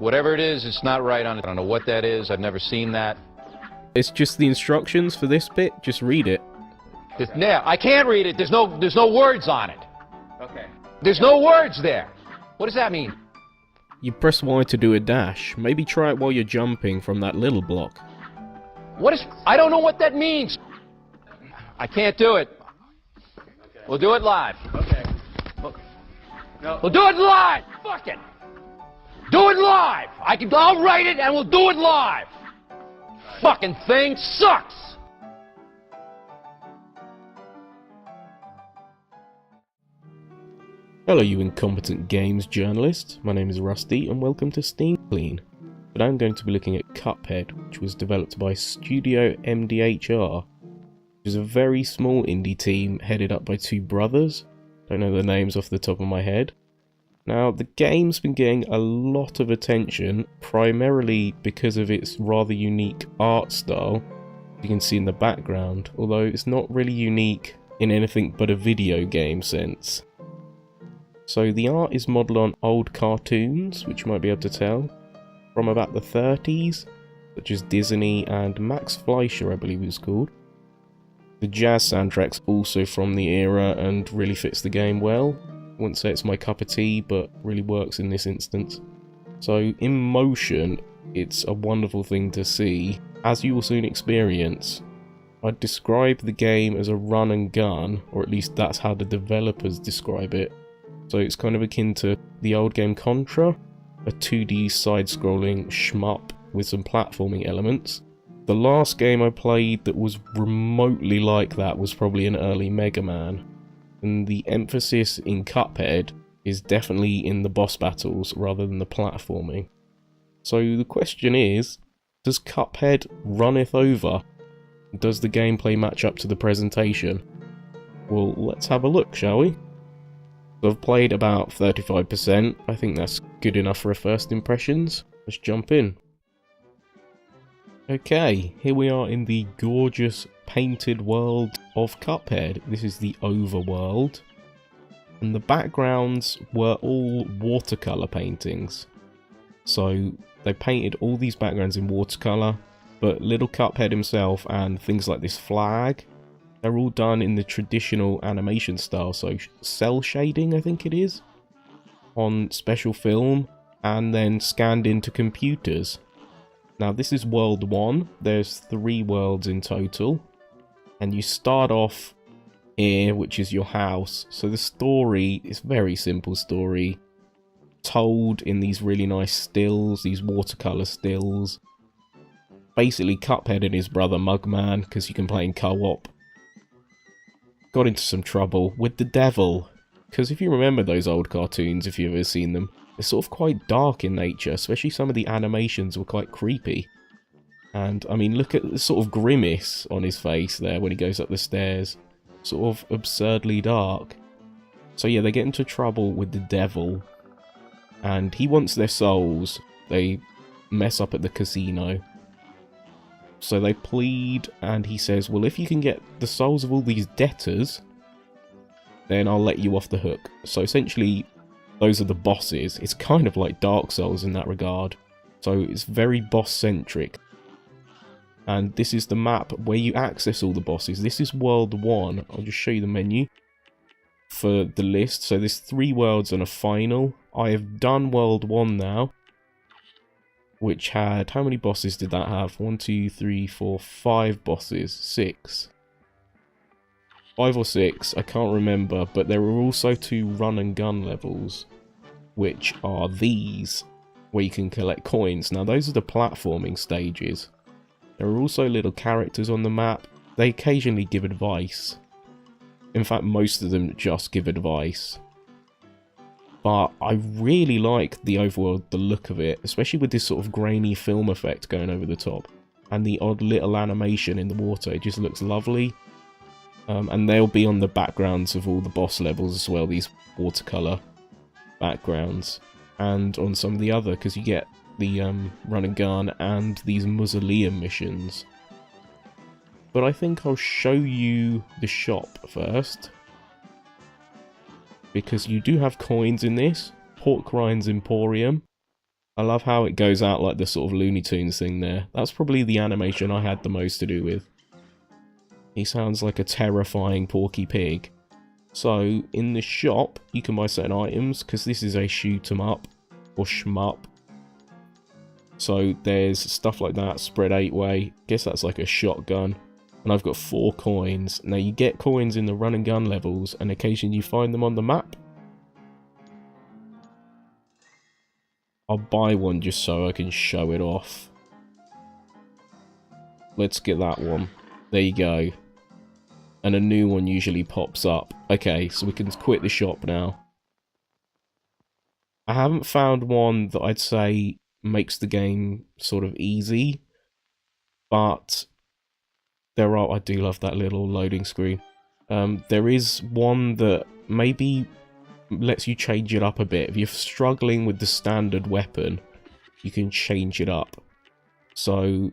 Whatever it is, it's not right on it. I don't know what that is. I've never seen that. It's just the instructions for this bit. Just read it. Yeah, I can't read it. There's no words on it. Okay. There's no words there. What does that mean? You press Y to do a dash. Maybe try it while you're jumping from that little block. What is... I don't know what that means. I can't do it. Okay. We'll do it live. Okay. No. We'll do it live. Fuck it. Do it live. I'll write it and we'll do it live. Fucking thing sucks. Hello you incompetent games journalists, my name is Rusty and welcome to Steam Clean. But I'm going to be looking at Cuphead, which was developed by StudioMDHR, which is a very small indie team headed up by two brothers. Don't know their names off the top of my head. Now the game's been getting a lot of attention, primarily because of its rather unique art style, you can see in the background, although it's not really unique in anything but a video game sense. So the art is modelled on old cartoons, which you might be able to tell, from about the 30s, such as Disney and Max Fleischer, I believe it was called. The jazz soundtrack's also from the era and really fits the game well. I wouldn't say it's my cup of tea, but really works in this instance. So in motion, it's a wonderful thing to see, as you will soon experience. I'd describe the game as a run and gun, or at least that's how the developers describe it. So it's kind of akin to the old game Contra, a 2D side-scrolling shmup with some platforming elements. The last game I played that was remotely like that was probably an early Mega Man, and the emphasis in Cuphead is definitely in the boss battles rather than the platforming. So the question is, does Cuphead runneth over? Does the gameplay match up to the presentation? Well, let's have a look, shall we? I've played about 35%, I think that's good enough for a first impressions. Let's jump in. Okay, here we are in the gorgeous painted world of Cuphead. This is the overworld. And the backgrounds were all watercolour paintings. So they painted all these backgrounds in watercolour, but little Cuphead himself and things like this flag, they're all done in the traditional animation style, so cell shading I think it is, on special film, and then scanned into computers. Now this is world 1, there's 3 worlds in total, and you start off here, which is your house. So the story is very simple story, told in these really nice stills, these watercolour stills. Basically Cuphead and his brother Mugman, because you can play in co-op, got into some trouble with the devil, because if you remember those old cartoons, if you've ever seen them, they're sort of quite dark in nature, especially some of the animations were quite creepy. And I mean, look at the sort of grimace on his face there when he goes up the stairs, sort of absurdly dark. So yeah, they get into trouble with the devil, and he wants their souls. They mess up at the casino. So they plead, and he says, well, if you can get the souls of all these debtors, then I'll let you off the hook. So essentially, those are the bosses. It's kind of like Dark Souls in that regard. So it's very boss-centric. And this is the map where you access all the bosses. This is World 1. I'll just show you the menu for the list. So there's 3 worlds and a final. I have done World 1 now, which had, how many bosses did that have? 1, 2, 3, 4, 5 bosses. 6. 5 or 6, I can't remember, but there were also 2 run and gun levels, which are these, where you can collect coins. Now those are the platforming stages. There are also little characters on the map. They occasionally give advice. In fact, most of them just give advice. But I really like the overworld, the look of it, especially with this sort of grainy film effect going over the top. And the odd little animation in the water, it just looks lovely. And they'll be on the backgrounds of all the boss levels as well, these watercolour backgrounds. And on some of the other, because you get the run and gun and these mausoleum missions. But I think I'll show you the shop first, because you do have coins in this. Pork Rinds Emporium. I love how it goes out like the sort of Looney Tunes thing there. That's probably the animation I had the most to do with. He sounds like a terrifying Porky Pig. So, in the shop, you can buy certain items, because this is a shoot 'em up, or shmup. So, there's stuff like that, spread 8-way, guess that's like a shotgun. And I've got 4 coins. Now, you get coins in the run and gun levels, and occasionally you find them on the map. I'll buy one just so I can show it off. Let's get that one. There you go. And a new one usually pops up. Okay, so we can quit the shop now. I haven't found one that I'd say makes the game sort of easy. But there are... I do love that little loading screen. There is one that maybe lets you change it up a bit. If you're struggling with the standard weapon, you can change it up. So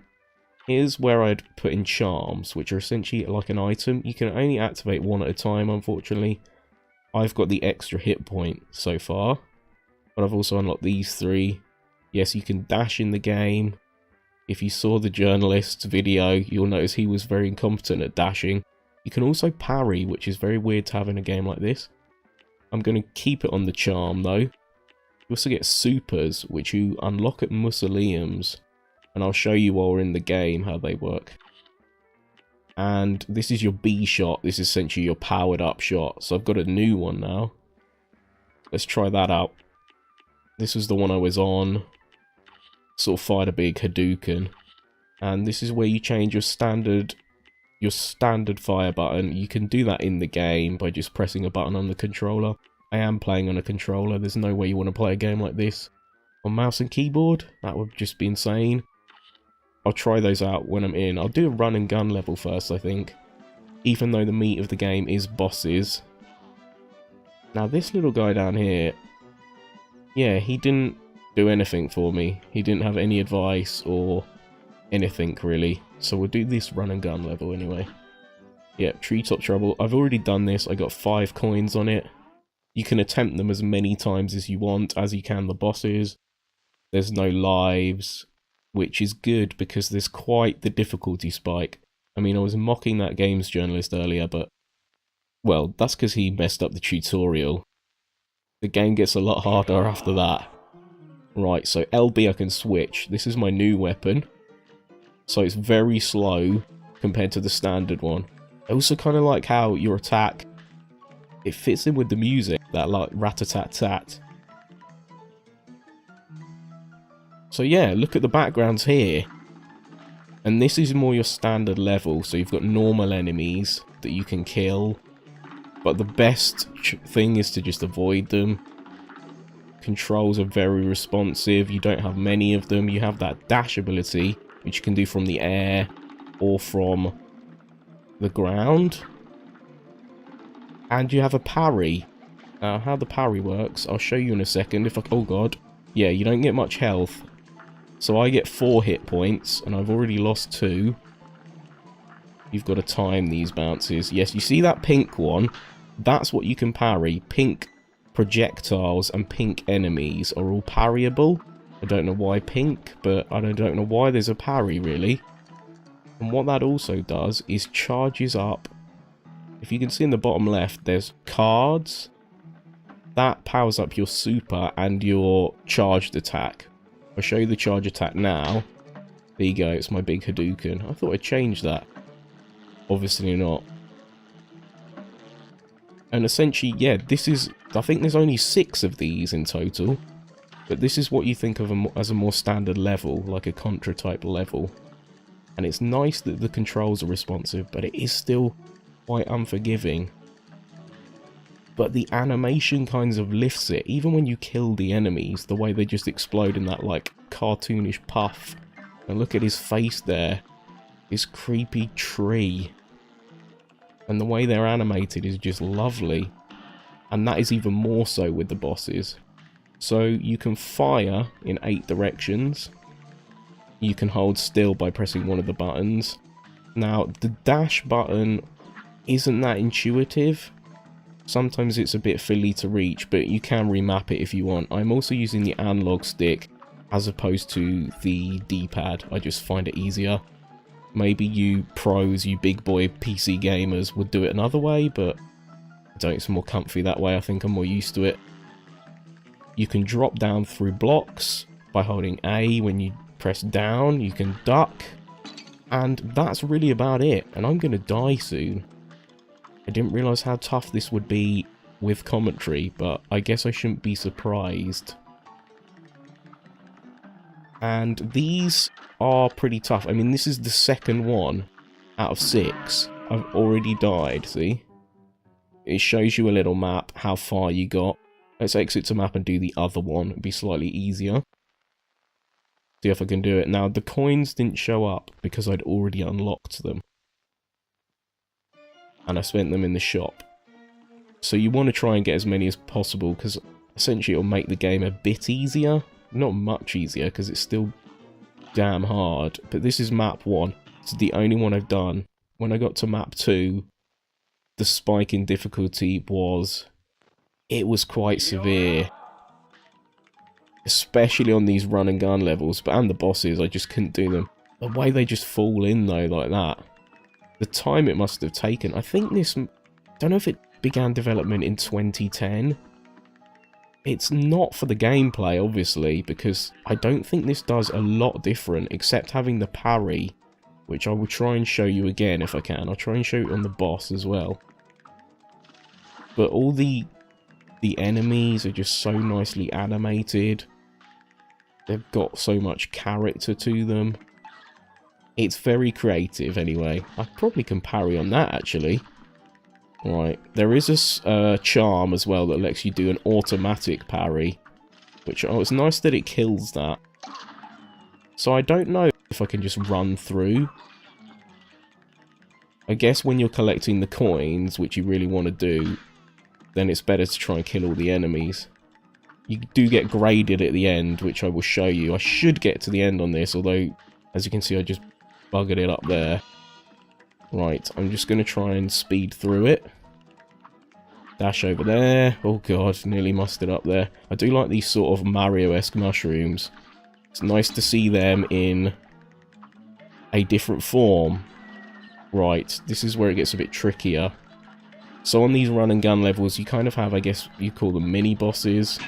here's where I'd put in charms, which are essentially like an item. You can only activate one at a time, unfortunately. I've got the extra hit point so far, but I've also unlocked these 3. Yes, you can dash in the game. If you saw the journalist's video, you'll notice he was very incompetent at dashing. You can also parry, which is very weird to have in a game like this. I'm going to keep it on the charm, though. You also get supers, which you unlock at mausoleums. And I'll show you while we're in the game how they work. And this is your B shot. This is essentially your powered up shot. So I've got a new one now. Let's try that out. This was the one I was on. Sort of fired a big Hadouken. And this is where you change your standard fire button. You can do that in the game by just pressing a button on the controller. I am playing on a controller. There's no way you want to play a game like this on mouse and keyboard. That would just be insane. I'll try those out when I'm in. I'll do a run and gun level first, I think. Even though the meat of the game is bosses. Now this little guy down here, yeah, he didn't do anything for me. He didn't have any advice or anything really. So we'll do this run and gun level anyway. Yep, Treetop Trouble. I've already done this. I got 5 coins on it. You can attempt them as many times as you want, as you can the bosses. There's no lives, which is good because there's quite the difficulty spike. I mean, I was mocking that games journalist earlier, but, well, that's because he messed up the tutorial. The game gets a lot harder after that. Right, so LB I can switch. This is my new weapon. So it's very slow compared to the standard one. I also kind of like how your attack, it fits in with the music, that like rat-a-tat-tat. So yeah, look at the backgrounds here. And this is more your standard level, so you've got normal enemies that you can kill. But the best thing is to just avoid them. Controls are very responsive, you don't have many of them. You have that dash ability, which you can do from the air or from the ground. And you have a parry. How the parry works, I'll show you in a second. If I, oh god. Yeah, you don't get much health. So I get 4 hit points, and I've already lost 2. You've got to time these bounces. Yes, you see that pink one? That's what you can parry. Pink projectiles and pink enemies are all parryable. I don't know why pink, but I don't know why there's a parry, really. And what that also does is charges up. If you can see in the bottom left, there's cards. That powers up your super and your charged attack. I'll show you the charge attack now. There you go, it's my big Hadouken. I thought I'd change that. Obviously not. And essentially, yeah, this is... I think there's only 6 of these in total. But this is what you think of as a more standard level, like a Contra type level. And it's nice that the controls are responsive, but it is still quite unforgiving. But the animation kind of lifts it, even when you kill the enemies, the way they just explode in that like cartoonish puff. And look at his face there, his creepy tree. And the way they're animated is just lovely. And that is even more so with the bosses. So you can fire in 8 directions. You can hold still by pressing one of the buttons. Now, the dash button isn't that intuitive. Sometimes it's a bit fiddly to reach, but you can remap it if you want. I'm also using the analog stick as opposed to the D-pad. I just find it easier. Maybe you pros, you big boy PC gamers would do it another way, but I don't, it's more comfy that way. I think I'm more used to it. You can drop down through blocks by holding A. When you press down, you can duck. And that's really about it. And I'm going to die soon. I didn't realise how tough this would be with commentary, but I guess I shouldn't be surprised. And these are pretty tough. I mean, this is the second one out of 6. I've already died, see? It shows you a little map, how far you got. Let's exit to map and do the other one. It'd be slightly easier. See if I can do it. Now, the coins didn't show up because I'd already unlocked them. And I spent them in the shop. So you want to try and get as many as possible, because essentially it'll make the game a bit easier. Not much easier, because it's still damn hard. But this is map 1. It's the only one I've done. When I got to map 2, the spike in difficulty was... it was quite severe. Especially on these run and gun levels, but and the bosses, I just couldn't do them. The way they just fall in though, like that. The time it must have taken. I think this... I don't know if it began development in 2010. It's not for the gameplay, obviously, because I don't think this does a lot different, except having the parry, which I will try and show you again if I can. I'll try and show it on the boss as well. But all the enemies are just so nicely animated. They've got so much character to them. It's very creative anyway. I probably can parry on that actually. Right, there is a charm as well that lets you do an automatic parry. Which, oh, it's nice that it kills that. So I don't know if I can just run through. I guess when you're collecting the coins, which you really want to do, then it's better to try and kill all the enemies. You do get graded at the end, which I will show you. I should get to the end on this, although, as you can see, I just buggered it up there. Right, I'm just going to try and speed through it. Dash over there. Oh god, nearly mussed it up there. I do like these sort of Mario-esque mushrooms. It's nice to see them in a different form. Right, this is where it gets a bit trickier. So on these run and gun levels, you kind of have, I guess, you call them mini-bosses.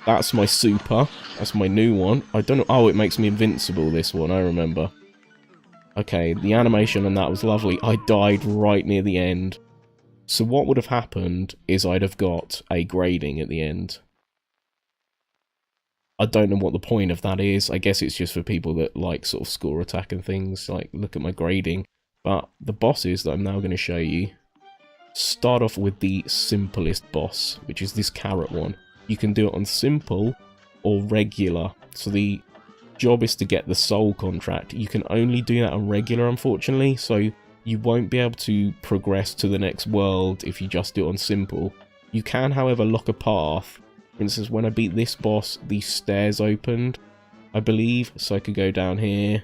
That's my super. That's my new one. I don't know. Oh, it makes me invincible, this one, I remember. Okay, the animation on that was lovely. I died right near the end. So what would have happened is I'd have got a grading at the end. I don't know what the point of that is. I guess it's just for people that like sort of score attack and things. Like, look at my grading. But the bosses that I'm now going to show you start off with the simplest boss, which is this carrot one. You can do it on simple or regular. So the job is to get the soul contract. You can only do that on regular, unfortunately, so you won't be able to progress to the next world if you just do it on simple. You can, however, lock a path. For instance, when I beat this boss, these stairs opened, I believe, so I could go down here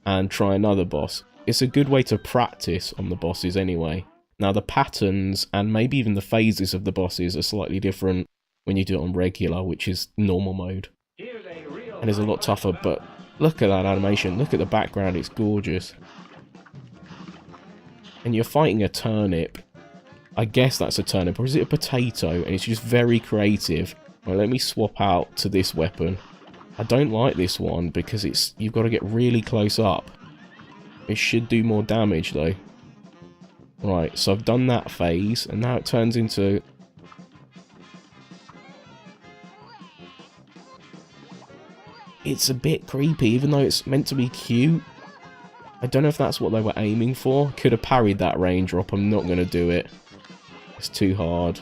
and try another boss. It's a good way to practice on the bosses anyway. Now the patterns and maybe even the phases of the bosses are slightly different when you do it on regular, which is normal mode. And it's a lot tougher, but look at that animation. Look at the background, it's gorgeous. And you're fighting a turnip. I guess that's a turnip, or is it a potato? And it's just very creative. Right, let me swap out to this weapon. I don't like this one because it's you've got to get really close up. It should do more damage though. Right, so I've done that phase, and now it turns into... It's a bit creepy, even though it's meant to be cute. I don't know if that's what they were aiming for. Could have parried that range drop. I'm not going to do it. It's too hard.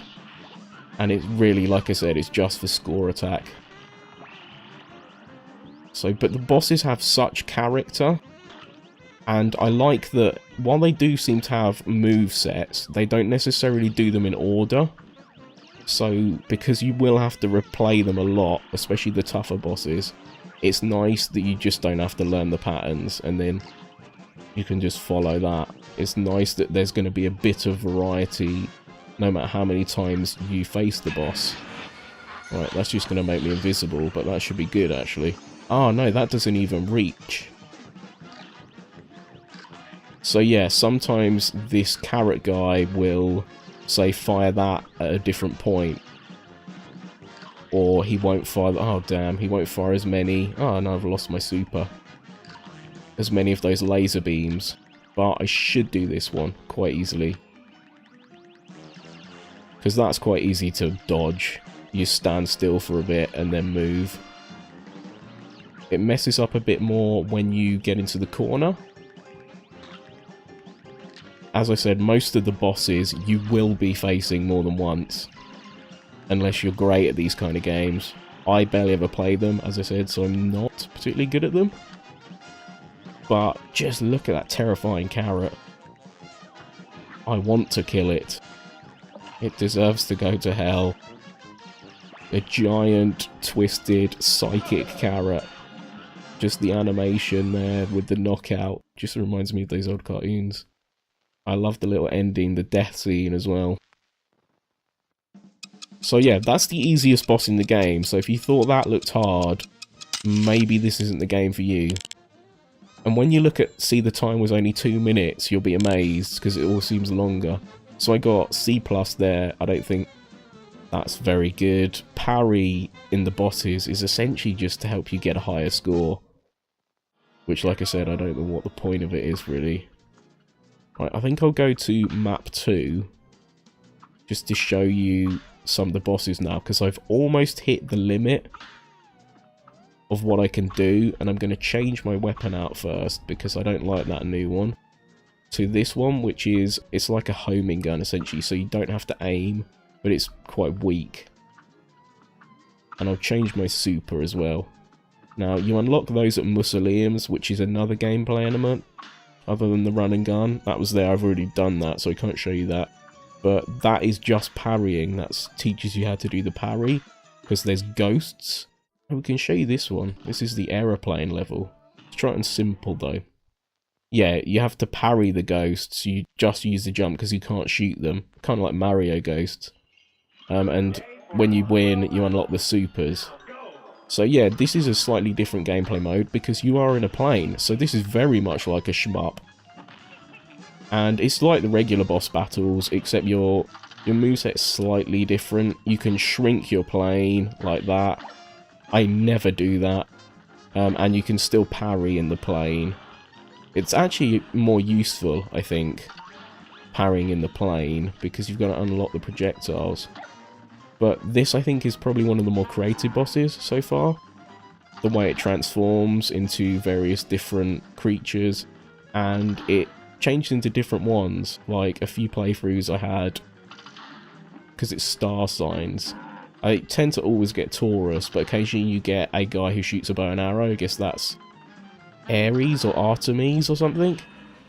And it's really, like I said, it's just for score attack. So, but the bosses have such character. And I like that while they do seem to have move sets, they don't necessarily do them in order. So, because you will have to replay them a lot, especially the tougher bosses, it's nice that you just don't have to learn the patterns and then you can just follow that. It's nice that there's going to be a bit of variety no matter how many times you face the boss. Right, that's just going to make me invisible, but that should be good, actually. Oh, no, that doesn't even reach. So, yeah, sometimes this carrot guy will, say, fire that at a different point. Or he won't fire... Oh, damn, he won't fire as many... Oh, no, I've lost my super. As many of those laser beams. But I should do this one quite easily. Because that's quite easy to dodge. You stand still for a bit and then move. It messes up a bit more when you get into the corner. As I said, most of the bosses you will be facing more than once. Unless you're great at these kind of games. I barely ever play them, as I said, so I'm not particularly good at them. But just look at that terrifying carrot. I want to kill it. It deserves to go to hell. A giant, twisted, psychic carrot. Just the animation there with the knockout. Just reminds me of those old cartoons. I love the little ending, the death scene as well. So yeah, that's the easiest boss in the game. So if you thought that looked hard, maybe this isn't the game for you. And when you look at, see the time was only 2 minutes, you'll be amazed, because it all seems longer. So I got C+ there. I don't think that's very good. Parry in the bosses is essentially just to help you get a higher score. Which, like I said, I don't know what the point of it is, really. Right, I think I'll go to map 2. Just to show you some of the bosses now, because I've almost hit the limit of what I can do. And I'm going to change my weapon out first, because I don't like that new one. To this one, which is, it's like a homing gun, essentially, so you don't have to aim. But it's quite weak. And I'll change my super as well. Now, you unlock those at mausoleums, which is another gameplay element. Other than the run and gun. That was there, I've already done that, so I can't show you that. But that is just parrying. That teaches you how to do the parry. Because there's ghosts. And we can show you this one. This is the aeroplane level. Let's try it on simple, though. Yeah, you have to parry the ghosts. You just use the jump because you can't shoot them. Kind of like Mario ghosts. And when you win, you unlock the supers. So yeah, this is a slightly different gameplay mode because you are in a plane. So this is very much like a shmup. And it's like the regular boss battles, except your moveset's slightly different. You can shrink your plane like that. I never do that. And you can still parry in the plane. It's actually more useful, I think, parrying in the plane, because you've got to unlock the projectiles. But this, I think, is probably one of the more creative bosses so far. The way it transforms into various different creatures, and it changes into different ones. Like, a few playthroughs I had, because it's star signs. I tend to always get Taurus, but occasionally you get a guy who shoots a bow and arrow. I guess that's Ares or Artemis or something.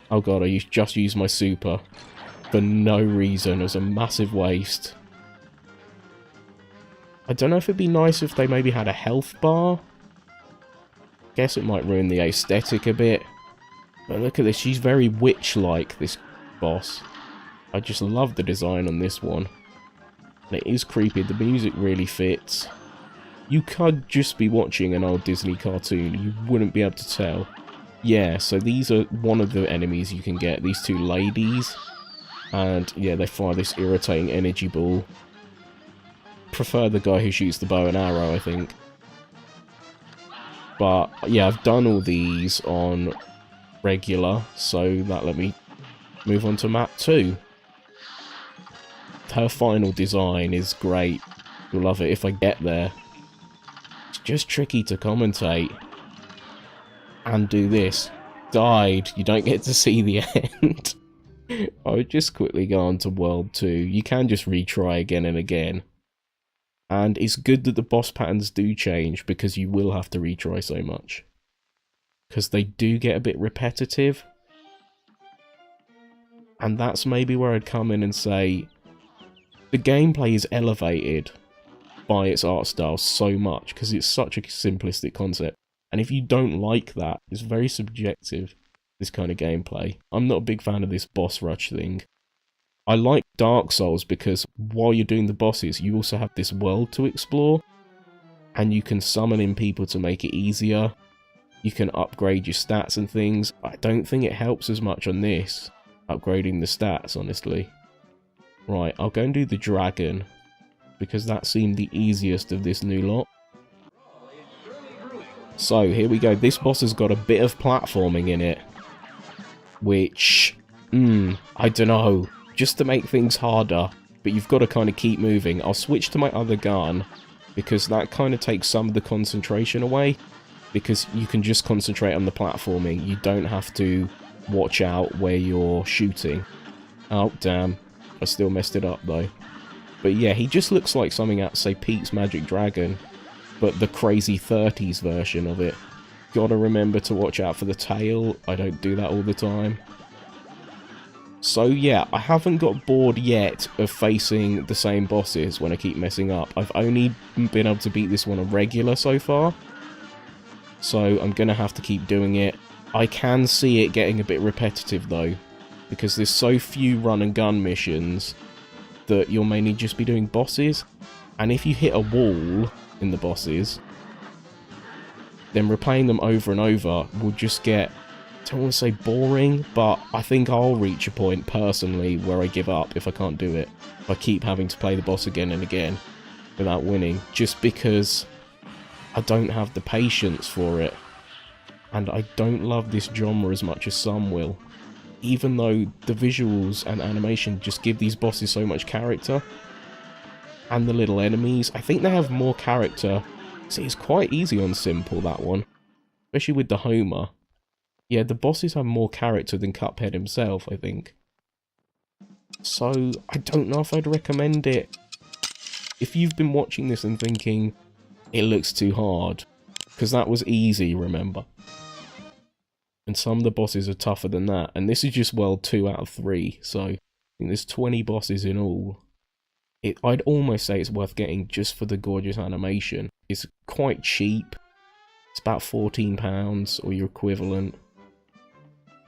Oh god, I just used my super for no reason. It was a massive waste. I don't know if it'd be nice if they maybe had a health bar. Guess it might ruin the aesthetic a bit. But look at this, she's very witch-like, this boss. I just love the design on this one. And it is creepy, the music really fits. You could just be watching an old Disney cartoon, you wouldn't be able to tell. Yeah, so these are one of the enemies you can get, these two ladies. And yeah, they fire this irritating energy ball. Prefer the guy who shoots the bow and arrow, I think. But yeah, I've done all these on regular, so that let me move on to map 2. Her final design is great. You'll love it if I get there. It's just tricky to commentate. And do this. Died. You don't get to see the end. I would just quickly go on to World 2. You can just retry again and again. And it's good that the boss patterns do change, because you will have to retry so much. Because they do get a bit repetitive. And that's maybe where I'd come in and say, the gameplay is elevated by its art style so much, because it's such a simplistic concept. And if you don't like that, it's very subjective, this kind of gameplay. I'm not a big fan of this boss rush thing. I like Dark Souls because while you're doing the bosses, you also have this world to explore. and you can summon in people to make it easier. You can upgrade your stats and things. I don't think it helps as much on this, upgrading the stats, honestly. Right, I'll go and do the dragon, because that seemed the easiest of this new lot. So, here we go. This boss has got a bit of platforming in it, which, I don't know, just to make things harder, but you've got to kind of keep moving. I'll switch to my other gun, because that kind of takes some of the concentration away, because you can just concentrate on the platforming. You don't have to watch out where you're shooting. Oh, damn. I still messed it up, though. But yeah, he just looks like something out, say, Pete's Magic Dragon, but the crazy 30s version of it. Gotta remember to watch out for the tail. I don't do that all the time. So yeah, I haven't got bored yet of facing the same bosses when I keep messing up. I've only been able to beat this one on regular so far, so I'm gonna have to keep doing it. I can see it getting a bit repetitive though, because there's so few run and gun missions that you'll mainly just be doing bosses, and if you hit a wall in the bosses, then replaying them over and over will just get, I don't want to say boring, but I think I'll reach a point personally where I give up if I can't do it. If I keep having to play the boss again and again without winning, just because I don't have the patience for it. And I don't love this genre as much as some will. Even though the visuals and animation just give these bosses so much character. And the little enemies, I think they have more character. See, it's quite easy on simple, that one. Especially with the Homer. Yeah, the bosses have more character than Cuphead himself, I think. So, I don't know if I'd recommend it. If you've been watching this and thinking, it looks too hard, because that was easy, remember. And some of the bosses are tougher than that, and this is just world 2 out of 3, so I think there's 20 bosses in all. I'd almost say it's worth getting just for the gorgeous animation. It's quite cheap. It's about £14 or your equivalent.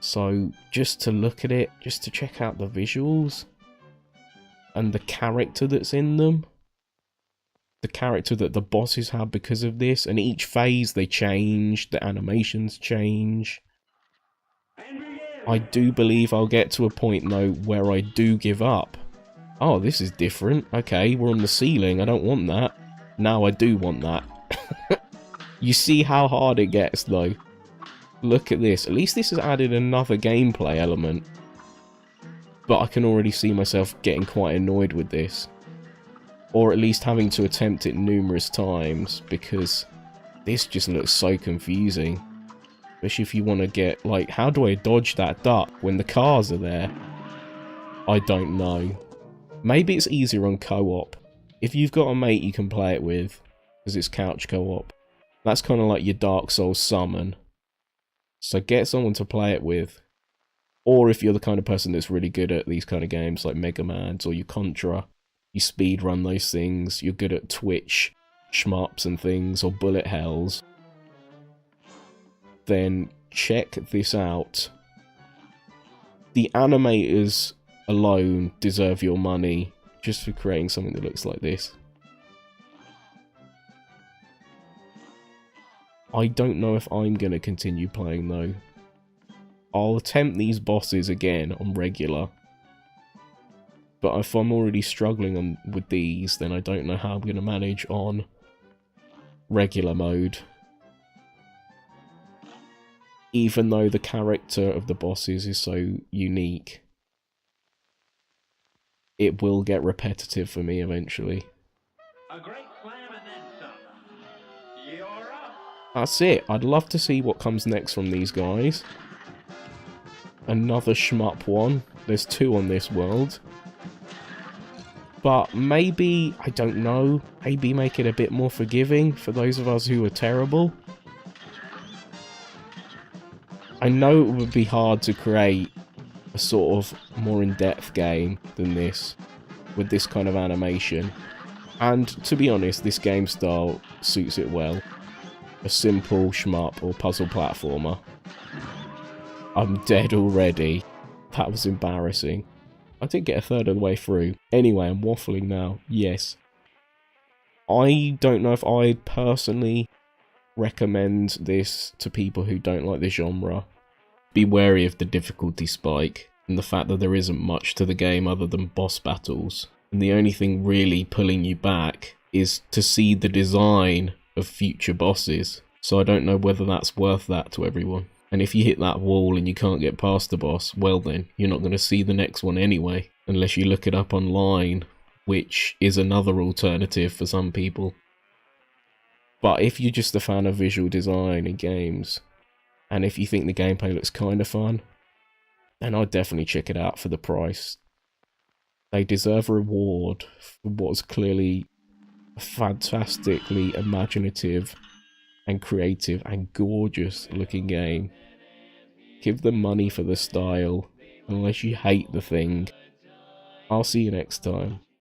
So just to look at it, just to check out the visuals and the character that's in them, the character that the bosses have because of this, and each phase they change, the animations change. I do believe I'll get to a point though where I do give up. Oh, this is different. Okay, we're on the ceiling. I don't want that. Now I do want that. You see how hard it gets though. Look at this. At least this has added another gameplay element. But I can already see myself getting quite annoyed with this. Or at least having to attempt it numerous times, because this just looks so confusing. Especially if you want to get, like, how do I dodge that duck when the cars are there? I don't know. Maybe it's easier on co-op. If you've got a mate you can play it with, because it's couch co-op. That's kind of like your Dark Souls summon. So get someone to play it with. Or if you're the kind of person that's really good at these kind of games, like Mega Man's or your Contra, you speedrun those things, you're good at Twitch shmups and things, or bullet hells, then check this out. The animators alone deserve your money just for creating something that looks like this. I don't know if I'm going to continue playing though. I'll attempt these bosses again on regular. But if I'm already struggling with these, then I don't know how I'm going to manage on regular mode. Even though the character of the bosses is so unique, it will get repetitive for me eventually. A great slam and then some. You're up. That's it. I'd love to see what comes next from these guys. Another shmup one. There's 2 on this world. But maybe, I don't know, maybe make it a bit more forgiving for those of us who are terrible. I know it would be hard to create a sort of more in-depth game than this, with this kind of animation. And to be honest, this game style suits it well. A simple shmup or puzzle platformer. I'm dead already. That was embarrassing. I did get a third of the way through. Anyway, I'm waffling now. Yes. I don't know if I'd personally recommend this to people who don't like the genre. Be wary of the difficulty spike and the fact that there isn't much to the game other than boss battles. And the only thing really pulling you back is to see the design of future bosses. So I don't know whether that's worth that to everyone. And if you hit that wall and you can't get past the boss, well then, you're not going to see the next one anyway, unless you look it up online, which is another alternative for some people. But if you're just a fan of visual design in games, and if you think the gameplay looks kind of fun, then I'd definitely check it out for the price. They deserve a reward for what's clearly a fantastically imaginative and creative and gorgeous looking game. Give them money for the style, unless you hate the thing. I'll see you next time.